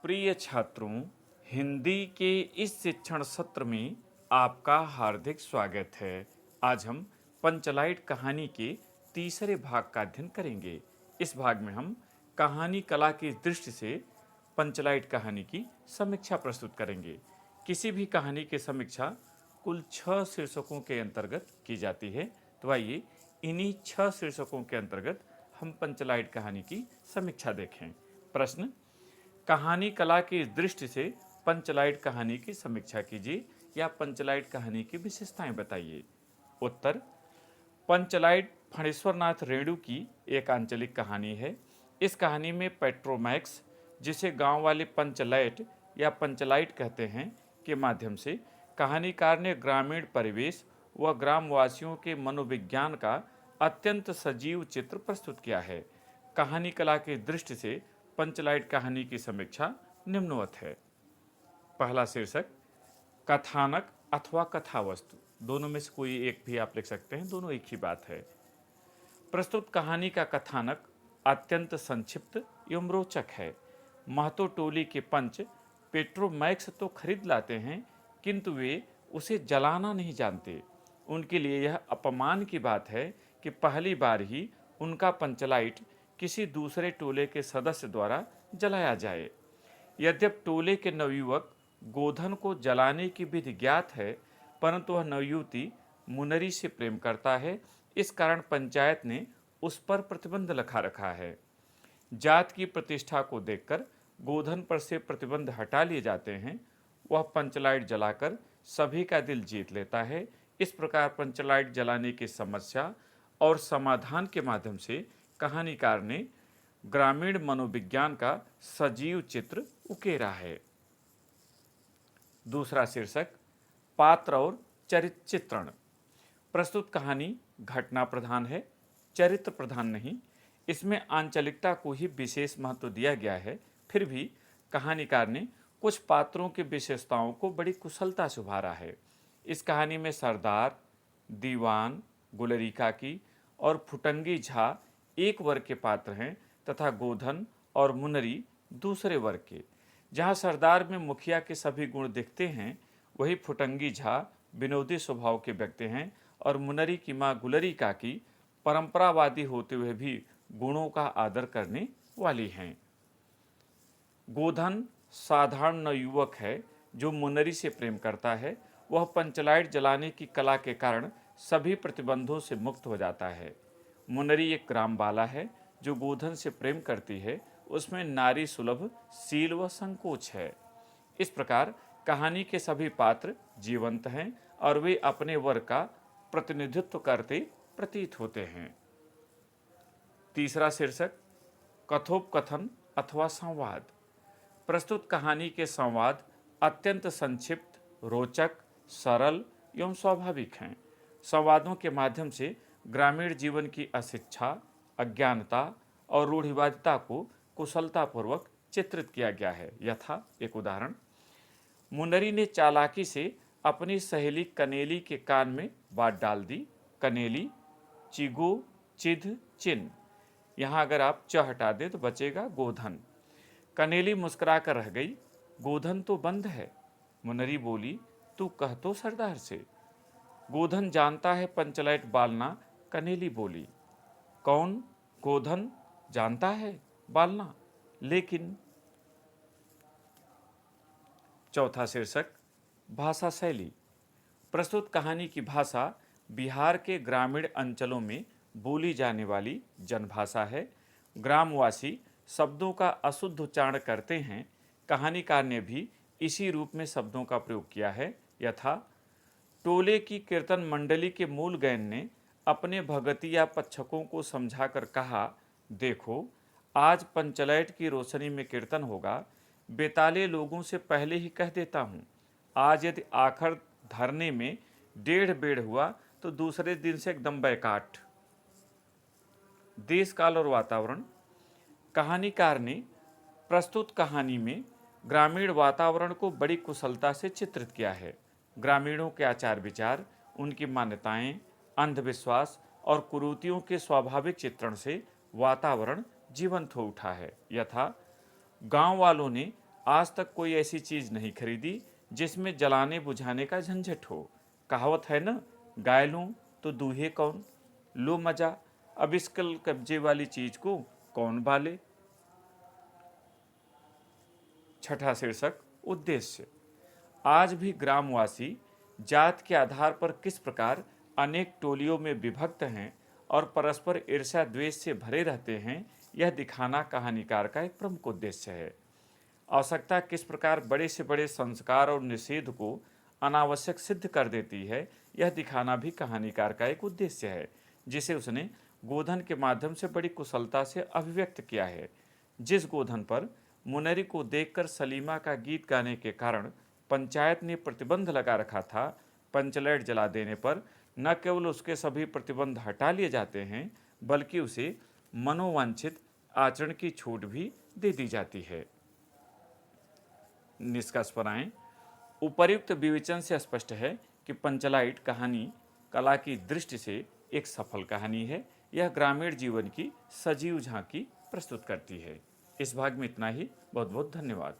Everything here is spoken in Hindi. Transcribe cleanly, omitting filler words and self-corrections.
प्रिय छात्रों, हिंदी के इस शिक्षण सत्र में आपका हार्दिक स्वागत है। आज हम पंचलाइट कहानी के तीसरे भाग का अध्ययन करेंगे। इस भाग में हम कहानी कला की दृष्टि से पंचलाइट कहानी की समीक्षा प्रस्तुत करेंगे। किसी भी कहानी की समीक्षा कुल 6 शीर्षकों के अंतर्गत की जाती है। तो आइए इन्हीं 6 शीर्षकों के अंतर्गत हम पंचलाइट कहानी की समीक्षा देखें। प्रश्न: कहानी कला की दृष्टि से पंचलाइट कहानी की समीक्षा कीजिए या पंचलाइट कहानी की विशेषताएं बताइए। उत्तर: पंचलाइट फणीश्वरनाथ रेणु की एक आंचलिक कहानी है। इस कहानी में पेट्रोमैक्स, जिसे गांव वाले पंचलैट या पंचलाइट कहते हैं, के माध्यम से कहानीकार ने ग्रामीण परिवेश व ग्रामवासियों के मनोविज्ञान का अत्यंत सजीव चित्र प्रस्तुत किया है। कहानी कला की दृष्टि से पंचलाइट कहानी की समीक्षा निम्नवत है। पहला शीर्षक: कथानक अथवा कथावस्तु। दोनों में से कोई एक भी आप लिख सकते हैं, दोनों एक ही बात है। प्रस्तुत कहानी का कथानक अत्यंत संक्षिप्त एवं रोचक है। महतो टोली के पंच पेट्रोमैक्स तो खरीद लाते हैं, किंतु वे उसे जलाना नहीं जानते। उनके लिए यह अपमान की बात है कि पहली बार ही उनका पंचलाइट किसी दूसरे टोले के सदस्य द्वारा जलाया जाए। यद्यप टोले के नवयुवक गोधन को जलाने की विधि ज्ञात है, परंतु वह नवयुवती मुनरी से प्रेम करता है। इस कारण पंचायत ने उस पर प्रतिबंध लगा रखा है। जात की प्रतिष्ठा को देखकर गोधन पर से प्रतिबंध हटा लिए जाते हैं। वह पंचलाइट जलाकर सभी का दिल जीत लेता है। इस प्रकार पंचलाइट जलाने की समस्या और समाधान के माध्यम से कहानीकार ने ग्रामीण मनोविज्ञान का सजीव चित्र उकेरा है। दूसरा शीर्षक: पात्र और चरित्र चित्रण। प्रस्तुत कहानी घटना प्रधान है, चरित्र प्रधान नहीं। इसमें आंचलिकता को ही विशेष महत्व दिया गया है। फिर भी कहानीकार ने कुछ पात्रों की विशेषताओं को बड़ी कुशलता से उभारा है। इस कहानी में सरदार, दीवान, गुलरिका की और फुटंगी झा एक वर्ग के पात्र हैं तथा गोधन और मुनरी दूसरे वर्ग के। जहाँ सरदार में मुखिया के सभी गुण दिखते हैं, वही फुटंगी झा विनोदी स्वभाव के व्यक्ति हैं और मुनरी की माँ गुलरिका की परंपरावादी होते हुए भी गुणों का आदर करने वाली हैं। गोधन साधारण नवयुवक है जो मुनरी से प्रेम करता है। वह पंचलाइट जलाने की कला के कारण सभी प्रतिबंधों से मुक्त हो जाता है। मुनरी एक ग्रामबाला है जो गोधन से प्रेम करती है। उसमें नारी सुलभ सील व संकोच है। इस प्रकार कहानी के सभी पात्र जीवंत हैं और वे अपने वर्ग का प्रतिनिधित्व करते प्रतीत होते हैं। तीसरा शीर्षक: कथोपकथन अथवा संवाद। प्रस्तुत कहानी के संवाद अत्यंत संक्षिप्त, रोचक, सरल एवं स्वाभाविक हैं। संवादों के माध्यम से ग्रामीण जीवन की अशिक्षा, अज्ञानता और रूढ़िवादिता को कुशलतापूर्वक चित्रित किया गया है। यथा एक उदाहरण: मुनरी ने चालाकी से अपनी सहेली कनेली के कान में बात डाल दी। कनेली: चिगो, चिध, चिन। यहाँ अगर आप च हटा दें तो बचेगा गोधन। कनेली मुस्कुरा कर रह गई। गोधन तो बंद है। मुनरी बोली, तू कह तो सरदार से। गोधन जानता है पंचलाइट बालना। कनेली बोली, कौन? गोधन जानता है बालना, लेकिन। चौथा शीर्षक: भाषा शैली। प्रस्तुत कहानी की भाषा बिहार के ग्रामीण अंचलों में बोली जाने वाली जनभाषा है। ग्रामवासी शब्दों का अशुद्ध उच्चारण करते हैं। कहानीकार ने भी इसी रूप में शब्दों का प्रयोग किया है। यथा: टोले की कीर्तन मंडली के मूल गायन ने अपने भगतिया पक्षकों को समझाकर कहा, देखो, आज पंचलाइट की रोशनी में कीर्तन होगा। बेताले लोगों से पहले ही कह देता हूँ, आज यदि आखिर धरने में 1.5 बेड़ हुआ तो दूसरे दिन से एकदम बैकाट। देश काल और वातावरण। कहानीकार ने प्रस्तुत कहानी में ग्रामीण वातावरण को बड़ी कुशलता से चित्रित किया है। ग्रामीणों के आचार विचार, उनकी मान्यताएं, अंधविश्वास और कुरीतियों के स्वाभाविक चित्रण से वातावरण जीवंत हो उठा है। यथा: गांव वालों ने आज तक कोई ऐसी चीज नहीं खरीदी जिसमें जलाने बुझाने का झंझट हो। कहावत है ना, गाय लूं तो दूहे कौन, लो मजा, अब इस कल कब्जे वाली चीज को कौन बाले। छठा शीर्षक, उद्देश्य। आज भी ग्रामवासी जात के आधार पर किस प्रकार अनेक टोलियों में विभक्त हैं और परस्पर ईर्ष्या द्वेष से भरे रहते हैं, यह दिखाना कहानीकार का एक प्रमुख उद्देश्य है। आवश्यकता किस प्रकार बड़े से बड़े संस्कार और निषेध को अनावश्यक सिद्ध कर देती है, यह दिखाना भी कहानीकार का एक उद्देश्य है, जिसे उसने गोधन के माध्यम से बड़ी कुशलता से अभिव्यक्त किया है। जिस गोधन पर मुनरी को देखकर सलीमा का गीत गाने के कारण पंचायत ने प्रतिबंध लगा रखा था, पंचलैट जला देने पर न केवल उसके सभी प्रतिबंध हटा लिए जाते हैं, बल्कि उसे मनोवांछित आचरण की छूट भी दे दी जाती है। निष्कर्ष पर आएं। उपर्युक्त विवेचन से स्पष्ट है कि पंचलाइट कहानी कला की दृष्टि से एक सफल कहानी है। यह ग्रामीण जीवन की सजीव झांकी प्रस्तुत करती है। इस भाग में इतना ही। बहुत बहुत धन्यवाद।